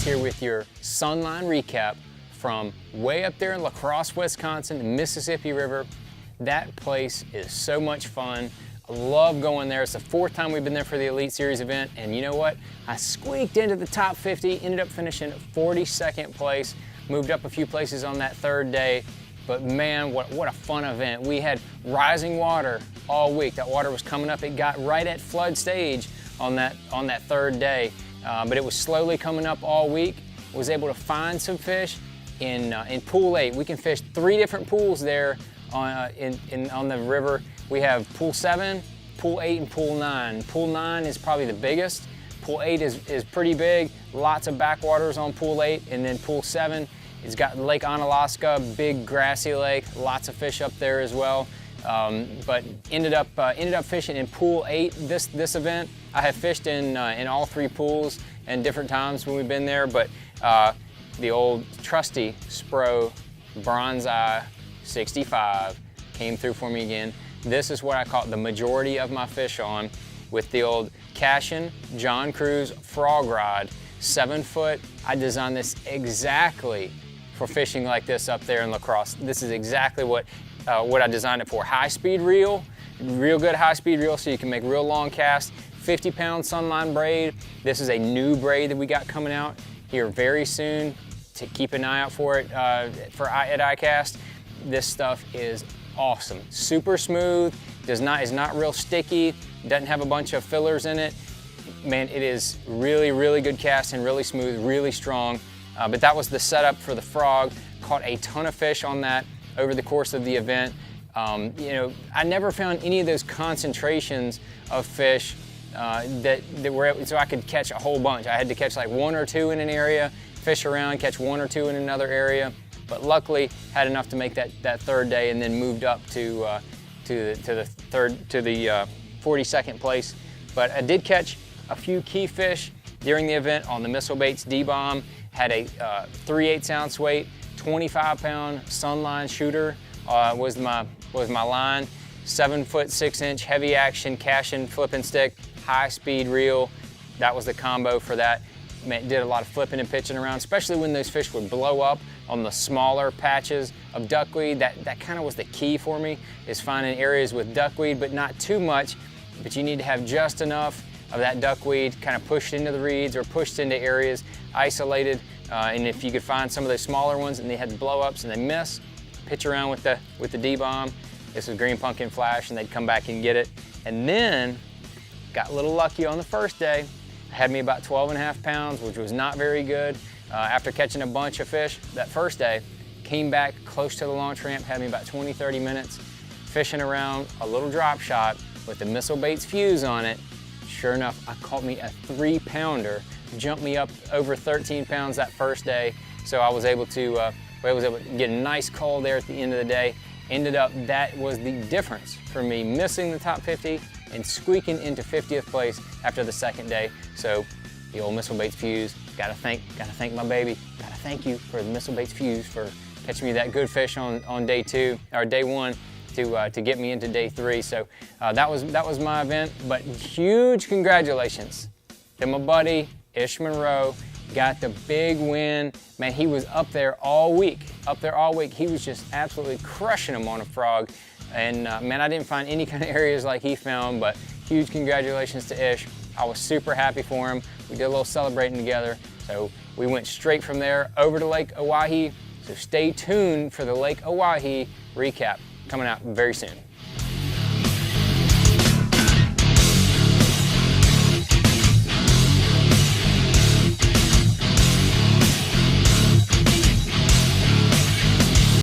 Ish here with your Sunline recap from way up there in La Crosse, Wisconsin, the Mississippi River. That place is so much fun. I love going there. It's the 4th time we've been there for the Elite Series event, and you know what? I squeaked into the top 50, ended up finishing 42nd place, moved up a few places on that 3rd day, but man, what a fun event. We had rising water all week. That water was coming up. It got right at flood stage on that 3rd day, but it was slowly coming up all week. Was able to find some fish in Pool 8. We can fish 3 different pools there on the river. We have Pool 7, Pool 8, and Pool 9. Pool 9 is probably the biggest. Pool 8 is pretty big, lots of backwaters on Pool 8, and then Pool 7, it's got Lake Onalaska, big grassy lake, lots of fish up there as well. But ended up fishing in Pool 8 this event. I have fished in all 3 pools and different times when we've been there, but the old trusty Spro Bronze Eye 65 came through for me again. This is what I caught the majority of my fish on with the old Cashin John Cruz frog rod, 7 foot. I designed this exactly for fishing like this up there in La Crosse. This is exactly what I designed it for. High speed reel, real good high speed reel so you can make real long casts. 50-pound Sunline braid. This is a new braid that we got coming out here very soon. To keep an eye out for it at iCast. This stuff is awesome. Super smooth, is not real sticky, doesn't have a bunch of fillers in it. Man, it is really, really good casting, really smooth, really strong. But that was the setup for the frog. Caught a ton of fish on that over the course of the event. You know, I never found any of those concentrations of fish that were so I could catch a whole bunch. I had to catch like 1 or 2 in an area, fish around, catch 1 or 2 in another area. But luckily had enough to make that 3rd day, and then moved up to the 42nd place. But I did catch a few key fish during the event on the Missile Baits D-Bomb. Had a 3/8 ounce weight, 25-pound Sunline shooter was my line. 7 foot 6 inch heavy action Cashin flipping stick, high speed reel. That was the combo for that. Man, did a lot of flipping and pitching around, especially when those fish would blow up on the smaller patches of duckweed. That kind of was the key for me, is finding areas with duckweed, but not too much. But you need to have just enough of that duckweed kind of pushed into the reeds or pushed into areas, isolated. And if you could find some of those smaller ones and they had blow-ups and they miss, pitch around with the D-Bomb. This was green pumpkin flash, and they'd come back and get it. And then got a little lucky on the 1st day. Had me about 12.5 pounds, which was not very good. After catching a bunch of fish that 1st day, came back close to the launch ramp, had me about 20-30 minutes fishing around a little drop shot with the Missile Baits fuse on it. Sure enough, I caught me a 3-pounder, jumped me up over 13 pounds that 1st day. So I was able to get a nice call there at the end of the day. Ended up, that was the difference for me missing the top 50 and squeaking into 50th place after the 2nd day. So the old Missile Baits fuse, gotta thank my baby. Gotta thank you for the Missile Baits fuse for catching me that good fish on day 2 or day 1 to get me into day 3. So that was my event. But huge congratulations to my buddy Ish Monroe. Got the big win. Man, he was up there all week. He was just absolutely crushing them on a frog. And man, I didn't find any kind of areas like he found, but huge congratulations to Ish. I was super happy for him. We did a little celebrating together. So we went straight from there over to Lake Oahe. So stay tuned for the Lake Oahe recap coming out very soon.